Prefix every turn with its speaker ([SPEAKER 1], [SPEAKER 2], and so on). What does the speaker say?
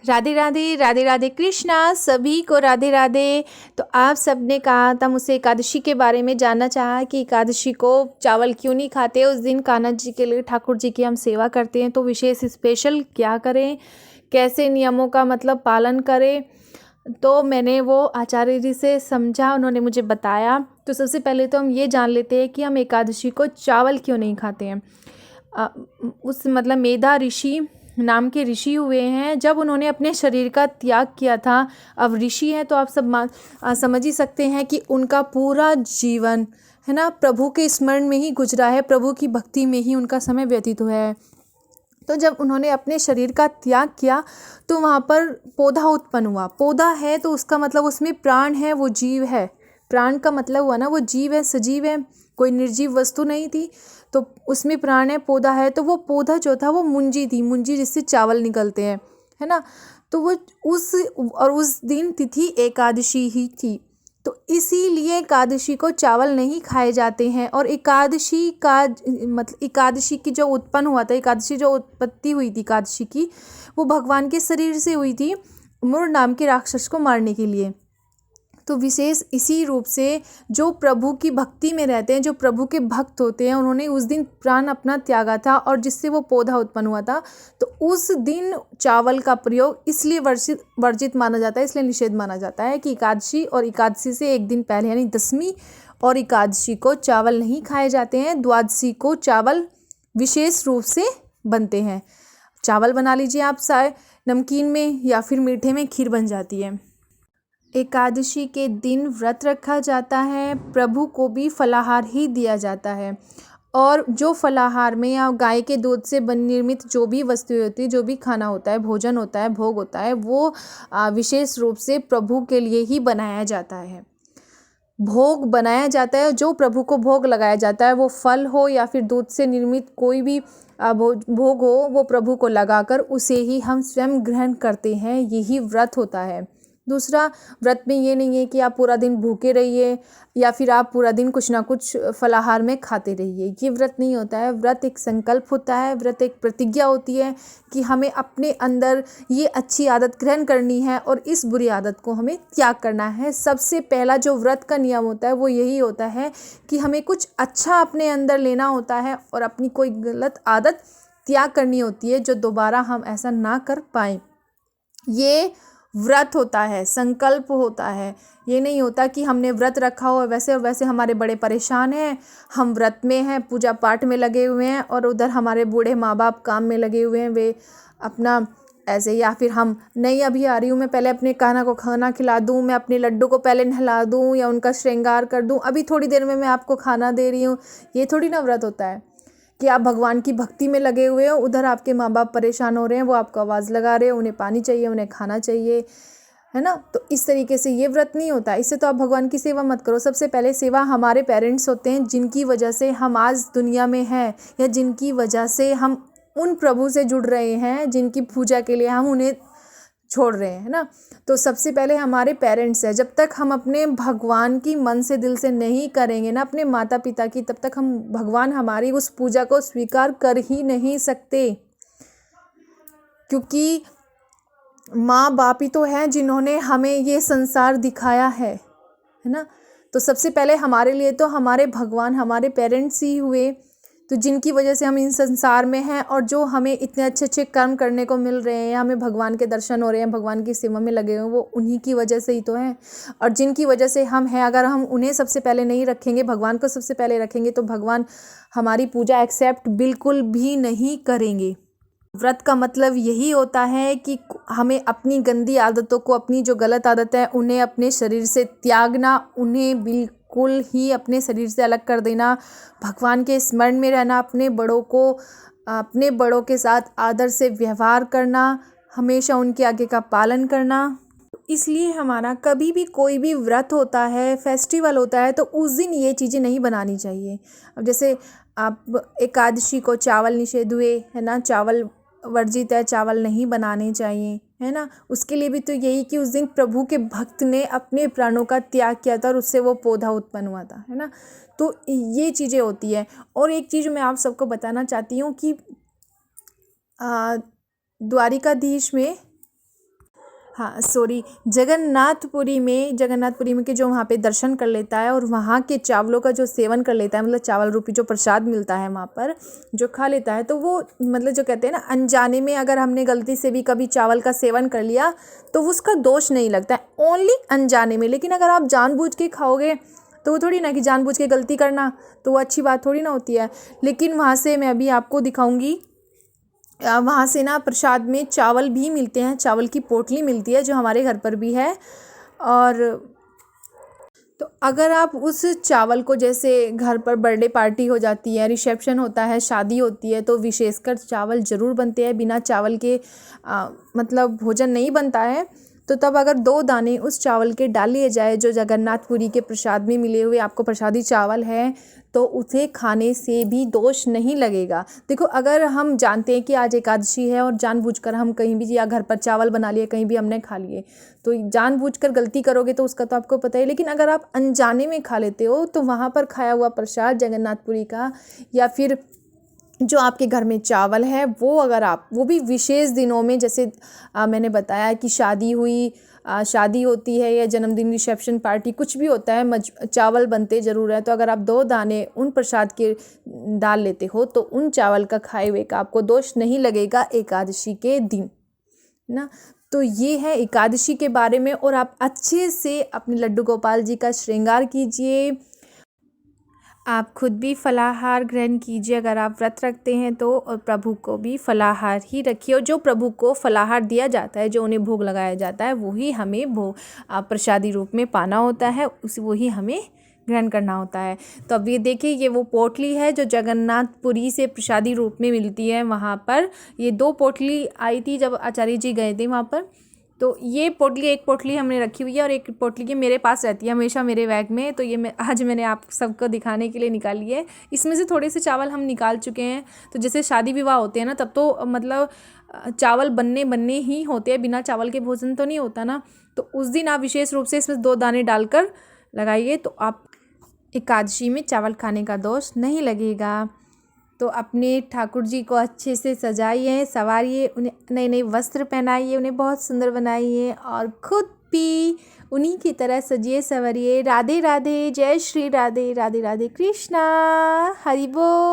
[SPEAKER 1] राधे राधे राधे राधे कृष्णा, सभी को राधे राधे। तो आप सबने कहा था मुझसे एकादशी के बारे में जानना चाहा कि एकादशी को चावल क्यों नहीं खाते। उस दिन कान्हा जी के लिए ठाकुर जी की हम सेवा करते हैं, तो विशेष स्पेशल क्या करें, कैसे नियमों का मतलब पालन करें। तो मैंने वो आचार्य जी से समझा, उन्होंने मुझे बताया। तो सबसे पहले तो हम ये जान लेते हैं कि हम एकादशी को चावल क्यों नहीं खाते हैं। उस मतलब मेधा ऋषि नाम के ऋषि हुए हैं, जब उन्होंने अपने शरीर का त्याग किया था। अब ऋषि हैं तो आप सब समझ ही सकते हैं कि उनका पूरा जीवन है ना प्रभु के स्मरण में ही गुजरा है, प्रभु की भक्ति में ही उनका समय व्यतीत हुआ है। तो जब उन्होंने अपने शरीर का त्याग किया तो वहाँ पर पौधा उत्पन्न हुआ। पौधा है तो उसका मतलब उसमें प्राण है, वो जीव है। प्राण का मतलब हुआ ना वो जीव है, सजीव है, कोई निर्जीव वस्तु नहीं थी। तो उसमें प्राण है, पौधा है। तो वो पौधा जो था वो मुंजी थी, मुंजी जिससे चावल निकलते हैं, है ना। तो वो उस दिन तिथि एकादशी ही थी। तो इसीलिए एकादशी को चावल नहीं खाए जाते हैं। और एकादशी का मतलब एकादशी की जो उत्पन्न हुआ था, एकादशी जो उत्पत्ति हुई थी एकादशी की, वो भगवान के शरीर से हुई थी, मुर नाम के राक्षस को मारने के लिए। तो विशेष इसी रूप से जो प्रभु की भक्ति में रहते हैं, जो प्रभु के भक्त होते हैं, उन्होंने उस दिन प्राण अपना त्यागा था और जिससे वो पौधा उत्पन्न हुआ था। तो उस दिन चावल का प्रयोग इसलिए वर्जित माना जाता है, इसलिए निषेध माना जाता है कि एकादशी और एकादशी से एक दिन पहले यानी दशमी और एकादशी को चावल नहीं खाए जाते हैं। द्वादशी को चावल विशेष रूप से बनते हैं। चावल बना लीजिए आप, चाहे नमकीन में या फिर मीठे में खीर बन जाती है। एकादशी के दिन व्रत रखा जाता है, प्रभु को भी फलाहार ही दिया जाता है। और जो फलाहार में या गाय के दूध से निर्मित जो भी वस्तुएं होती है, जो भी खाना होता है, भोजन होता है, भोग होता है, वो विशेष रूप से प्रभु के लिए ही बनाया जाता है। भोग बनाया जाता है, जो प्रभु को भोग लगाया जाता है, वो फल हो या फिर दूध से निर्मित कोई भी भोग हो, वो प्रभु को लगाकर उसे ही हम स्वयं ग्रहण करते हैं। यही व्रत होता है। दूसरा, व्रत में ये नहीं है कि आप पूरा दिन भूखे रहिए या फिर आप पूरा दिन कुछ ना कुछ फलाहार में खाते रहिए, ये व्रत नहीं होता है। व्रत एक संकल्प होता है, व्रत एक प्रतिज्ञा होती है कि हमें अपने अंदर ये अच्छी आदत ग्रहण करनी है और इस बुरी आदत को हमें त्याग करना है। सबसे पहला जो व्रत का नियम होता है वो यही होता है कि हमें कुछ अच्छा अपने अंदर लेना होता है और अपनी कोई गलत आदत त्याग करनी होती है, जो दोबारा हम ऐसा ना कर पाएँ। ये व्रत होता है, संकल्प होता है। ये नहीं होता कि हमने व्रत रखा हो वैसे और वैसे हमारे बड़े परेशान हैं, हम व्रत में हैं, पूजा पाठ में लगे हुए हैं और उधर हमारे बूढ़े माँ बाप काम में लगे हुए हैं, वे अपना ऐसे, या फिर हम नहीं अभी आ रही हूँ, मैं पहले अपने कान्हा को खाना खिला दूँ, मैं अपने लड्डू को पहले नहला दूँ या उनका श्रृंगार कर दूँ, अभी थोड़ी देर में मैं आपको खाना दे रही हूँ। ये थोड़ी ना व्रत होता है कि आप भगवान की भक्ति में लगे हुए हो, उधर आपके माँ बाप परेशान हो रहे हैं, वो आपको आवाज़ लगा रहे हैं, उन्हें पानी चाहिए, उन्हें खाना चाहिए, है ना। तो इस तरीके से ये व्रत नहीं होता। इससे तो आप भगवान की सेवा मत करो। सबसे पहले सेवा हमारे पेरेंट्स होते हैं, जिनकी वजह से हम आज दुनिया में हैं या जिनकी वजह से हम उन प्रभु से जुड़ रहे हैं, जिनकी पूजा के लिए हम उन्हें छोड़ रहे हैं, है ना। तो सबसे पहले हमारे पेरेंट्स हैं। जब तक हम अपने भगवान की मन से दिल से नहीं करेंगे ना, अपने माता पिता की, तब तक हम भगवान हमारी उस पूजा को स्वीकार कर ही नहीं सकते। क्योंकि माँ बाप ही तो हैं जिन्होंने हमें ये संसार दिखाया है ना। तो सबसे पहले हमारे लिए तो हमारे भगवान, हमारे पेरेंट्स ही हुए, तो जिनकी वजह से हम इन संसार में हैं और जो हमें इतने अच्छे अच्छे कर्म करने को मिल रहे हैं, हमें भगवान के दर्शन हो रहे हैं, भगवान की सेवा में लगे हुए हैं, वो उन्हीं की वजह से ही तो हैं। और जिनकी वजह से हम हैं, अगर हम उन्हें सबसे पहले नहीं रखेंगे, भगवान को सबसे पहले रखेंगे, तो भगवान हमारी पूजा एक्सेप्ट बिल्कुल भी नहीं करेंगे। व्रत का मतलब यही होता है कि हमें अपनी गंदी आदतों को, अपनी जो गलत आदत है उन्हें अपने शरीर से त्यागना, उन्हें बिल्कुल ही अपने शरीर से अलग कर देना, भगवान के स्मरण में रहना, अपने बड़ों के साथ आदर से व्यवहार करना, हमेशा उनके आज्ञा का पालन करना। इसलिए हमारा कभी भी कोई भी व्रत होता है, फेस्टिवल होता है, तो उस दिन ये चीज़ें नहीं बनानी चाहिए। अब जैसे आप एकादशी को चावल निषेध हुए, है ना, चावल वर्जित है, चावल नहीं बनाने चाहिए, है ना। उसके लिए भी तो यही कि उस दिन प्रभु के भक्त ने अपने प्राणों का त्याग किया था और उससे वो पौधा उत्पन्न हुआ था, है ना। तो ये चीज़ें होती है। और एक चीज़ मैं आप सबको बताना चाहती हूँ कि द्वारिकाधीश में हाँ सॉरी, जगन्नाथपुरी में कि जो वहाँ पे दर्शन कर लेता है और वहाँ के चावलों का जो सेवन कर लेता है, मतलब चावल रूपी जो प्रसाद मिलता है वहाँ पर जो खा लेता है, तो वो मतलब जो कहते हैं ना, अनजाने में अगर हमने गलती से भी कभी चावल का सेवन कर लिया तो उसका दोष नहीं लगता है, ओनली अनजाने में। लेकिन अगर आप जानबूझ के खाओगे तो वो थोड़ी ना कि जानबूझ के गलती करना, तो वो अच्छी बात थोड़ी ना होती है। लेकिन वहाँ से मैं अभी आपको दिखाऊंगी, वहाँ से ना प्रसाद में चावल भी मिलते हैं, चावल की पोटली मिलती है जो हमारे घर पर भी है। और तो अगर आप उस चावल को, जैसे घर पर बर्थडे पार्टी हो जाती है, रिसेप्शन होता है, शादी होती है, तो विशेषकर चावल ज़रूर बनते हैं, बिना चावल के मतलब भोजन नहीं बनता है। तो तब अगर 2 दाने उस चावल के डाल लिए जाए जो जगन्नाथपुरी के प्रसाद में मिले हुए आपको प्रसादी चावल है, तो उसे खाने से भी दोष नहीं लगेगा। देखो, अगर हम जानते हैं कि आज एकादशी है और जानबूझकर हम कहीं भी या घर पर चावल बना लिए, कहीं भी हमने खा लिए, तो जानबूझकर गलती करोगे तो उसका तो आपको पता है। लेकिन अगर आप अनजाने में खा लेते हो, तो वहाँ पर खाया हुआ प्रसाद जगन्नाथपुरी का, या फिर जो आपके घर में चावल है, वो अगर आप, वो भी विशेष दिनों में, जैसे मैंने बताया कि शादी हुई, शादी होती है या जन्मदिन, रिसेप्शन पार्टी, कुछ भी होता है, चावल बनते ज़रूर है। तो अगर आप 2 दाने उन प्रसाद के डाल लेते हो, तो उन चावल का खाए हुए का आपको दोष नहीं लगेगा एकादशी के दिन ना। तो ये है एकादशी के बारे में। और आप अच्छे से अपने लड्डू गोपाल जी का श्रृंगार कीजिए, आप खुद भी फलाहार ग्रहण कीजिए अगर आप व्रत रखते हैं तो, और प्रभु को भी फलाहार ही रखिए। और जो प्रभु को फलाहार दिया जाता है, जो उन्हें भोग लगाया जाता है, वही हमें प्रसादी रूप में पाना होता है, वही हमें ग्रहण करना होता है। तो अब ये देखिए, ये वो पोटली है जो जगन्नाथपुरी से प्रसादी रूप में मिलती है। वहाँ पर ये 2 पोटली आई थी जब आचार्य जी गए थे वहाँ पर। तो ये पोटली, एक पोटली हमने रखी हुई है और एक पोटली की मेरे पास रहती है हमेशा मेरे बैग में। तो ये आज मैंने आप सबको दिखाने के लिए निकाली है। इसमें से थोड़े से चावल हम निकाल चुके हैं। तो जैसे शादी विवाह होते हैं ना, तब तो मतलब चावल बनने ही होते हैं, बिना चावल के भोजन तो नहीं होता ना। तो उस दिन आप विशेष रूप से इसमें 2 दाने डालकर लगाइए, तो आप एकादशी में चावल खाने का दोष नहीं लगेगा। तो अपने ठाकुर जी को अच्छे से सजाइए, संवारिए, उन्हें नए नए वस्त्र पहनाइए, उन्हें बहुत सुंदर बनाइए, और खुद भी उन्हीं की तरह सजिए संवरिए। राधे राधे, जय श्री राधे, राधे राधे कृष्णा, हरि बोल।